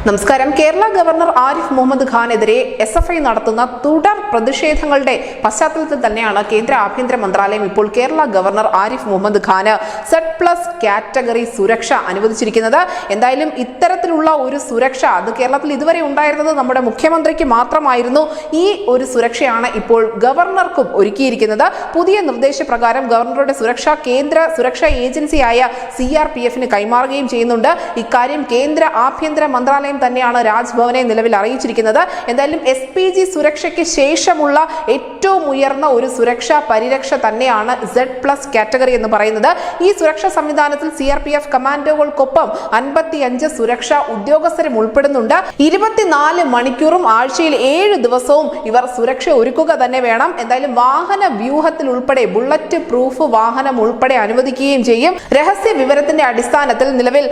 നമസ്കാരം. Kerala governor Arif Muhammad ഖാനെതിരെ SFI നടത്തുന്ന തുടർ പ്രതിഷേധങ്ങളുടെ പശ്ചാത്തലത്തിൽ തന്നെയാണ് കേന്ദ്ര ആഭ്യന്തര മന്ത്രാലയം ഇപ്പോൾ കേരള ഗവർണർ ആരിഫ് മുഹമ്മദ് ഖാന് Z+ കാറ്റഗറി സുരക്ഷ അനുവദിച്ചിരിക്കുന്നത്. എന്തായാലും ഇത്തരത്തിലുള്ള ഒരു സുരക്ഷ അത് കേരളത്തിൽ ഇതുവരെ ഉണ്ടായിരുന്നത് നമ്മുടെ മുഖ്യമന്ത്രിക്ക് മാത്രമായിരുന്നു. ഈ ഒരു സുരക്ഷയാണ് ഇപ്പോൾ ഗവർണർക്കും ഒരുക്കിയിരിക്കുന്നത്. പുതിയ നിർദ്ദേശപ്രകാരം ഗവർണറുടെ സുരക്ഷ കേന്ദ്ര സുരക്ഷാ ഏജൻസിയായ CRPF കൈമാറുകയും ചെയ്യുന്നുണ്ട്. ഇക്കാര്യം കേന്ദ്ര ആഭ്യന്തര മന്ത്രാലയം തന്നെയാണ് രാജ്ഭവനെ നിലവിൽ അറിയിച്ചിരിക്കുന്നത്. എന്തായാലും SPG സുരക്ഷയ്ക്ക് ശേഷമുള്ള ഏറ്റവും ഉയർന്ന ഒരു സുരക്ഷാ പരിരക്ഷ തന്നെയാണ് Z+ കാറ്റഗറി എന്ന് പറയുന്നത്. ഈ സുരക്ഷാ സംവിധാനത്തിൽ CRPF കമാൻഡോകൾക്കൊപ്പം 55 സുരക്ഷാ ഉദ്യോഗസ്ഥരും ഉൾപ്പെടുന്നുണ്ട്. 24 മണിക്കൂറും ആഴ്ചയിൽ 7 ദിവസവും ഇവർ സുരക്ഷ ഒരുക്കുക തന്നെ വേണം. എന്തായാലും വാഹന വ്യൂഹത്തിൽ ഉൾപ്പെടെ ബുള്ളറ്റ് പ്രൂഫ് വാഹനം ഉൾപ്പെടെ അനുവദിക്കുകയും ചെയ്യും. രഹസ്യ വിവരത്തിന്റെ അടിസ്ഥാനത്തിൽ നിലവിൽ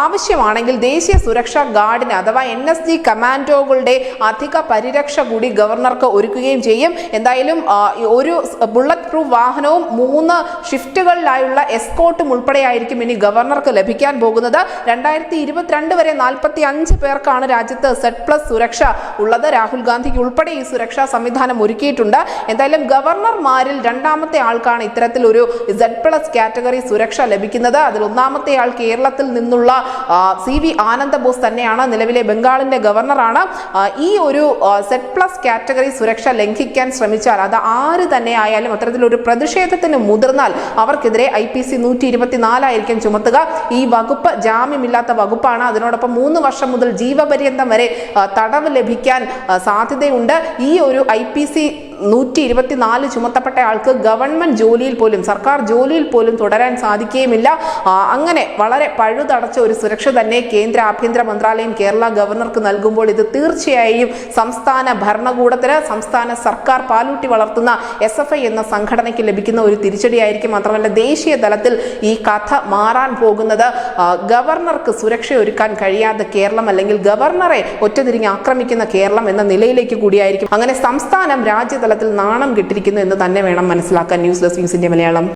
ആവശ്യമാണെങ്കിൽ ദേശീയ സുരക്ഷാ ഗാർഡിന് അഥവാ NSG കമാൻഡോകളുടെ അധിക പരിരക്ഷ കൂടി ഗവർണർക്ക് ഒരുക്കുകയും ചെയ്യും. എന്തായാലും ഒരു ബുള്ളറ്റ് പ്രൂഫ് വാഹനവും 3 ഷിഫ്റ്റുകളിലായുള്ള എസ്കോർട്ടും ഉൾപ്പെടെയായിരിക്കും ഇനി ഗവർണർക്ക് ലഭിക്കാൻ പോകുന്നത്. 2022 വരെ 45 പേർക്കാണ് രാജ്യത്ത് Z+ സുരക്ഷ ഉള്ളത്. രാഹുൽ ഗാന്ധിക്ക് ഉൾപ്പെടെ ഈ സുരക്ഷാ സംവിധാനം ഒരുക്കിയിട്ടുണ്ട്. എന്തായാലും ഗവർണർമാരിൽ രണ്ടാമത്തെ ആൾക്കാണ് ഇത്തരത്തിൽ ഒരു Z+ കാറ്റഗറി സുരക്ഷ ലഭിക്കുന്നത്. അതിൽ ഒന്നാമത്തെ ആൾ കേരളത്തിൽ നിന്നുള്ള CV ആനന്ദബോസ് തന്നെയാണ്. നിലവിലെ ബംഗാളിന്റെ ഗവർണറാണ്. ഈ ഒരു Z+ കാറ്റഗറി സുരക്ഷ ലംഘിക്കാൻ ശ്രമിച്ചാൽ അത് ആര് തന്നെ ആയാലും അത്തരത്തിലൊരു പ്രതിഷേധത്തിന് മുതിർന്നാൽ അവർക്കെതിരെ IPC 124 ആയിരിക്കും ചുമത്തുക. ഈ വകുപ്പ് ജാമ്യമില്ലാത്ത വകുപ്പാണ്. അതിനോടൊപ്പം 3 വർഷം മുതൽ ജീവപര്യന്തം വരെ തടവ് ലഭിക്കാൻ സാധ്യതയുണ്ട്. ഈ ഒരു IPC 124 ചുമത്തപ്പെട്ട ആൾക്ക് ഗവൺമെന്റ് ജോലിയിൽ പോലും സർക്കാർ ജോലിയിൽ പോലും തുടരാൻ സാധിക്കുകയുമില്ല. അങ്ങനെ വളരെ പഴുതടച്ച ഒരു സുരക്ഷ തന്നെ കേന്ദ്ര ആഭ്യന്തര മന്ത്രാലയം കേരള ഗവർണർക്ക് നൽകുമ്പോൾ ഇത് തീർച്ചയായും സംസ്ഥാന ഭരണകൂടത്തിന് സംസ്ഥാന സർക്കാർ പാലൂട്ടി വളർത്തുന്ന SFI എന്ന സംഘടനയ്ക്ക് ലഭിക്കുന്ന ഒരു തിരിച്ചടിയായിരിക്കും. മാത്രമല്ല ദേശീയ തലത്തിൽ ഈ കഥ മാറാൻ പോകുന്നത് ഗവർണർക്ക് സുരക്ഷ ഒരുക്കാൻ കഴിയാതെ കേരളം അല്ലെങ്കിൽ ഗവർണറെ ഒറ്റതിരിഞ്ഞ് ആക്രമിക്കുന്ന കേരളം എന്ന നിലയിലേക്ക് കൂടിയായിരിക്കും. അങ്ങനെ സംസ്ഥാനം രാജ്യതലത്തിൽ നാണം കെട്ടിരിക്കുന്നു എന്ന് തന്നെ വേണം മനസ്സിലാക്കാൻ. News desk news India Malayalam.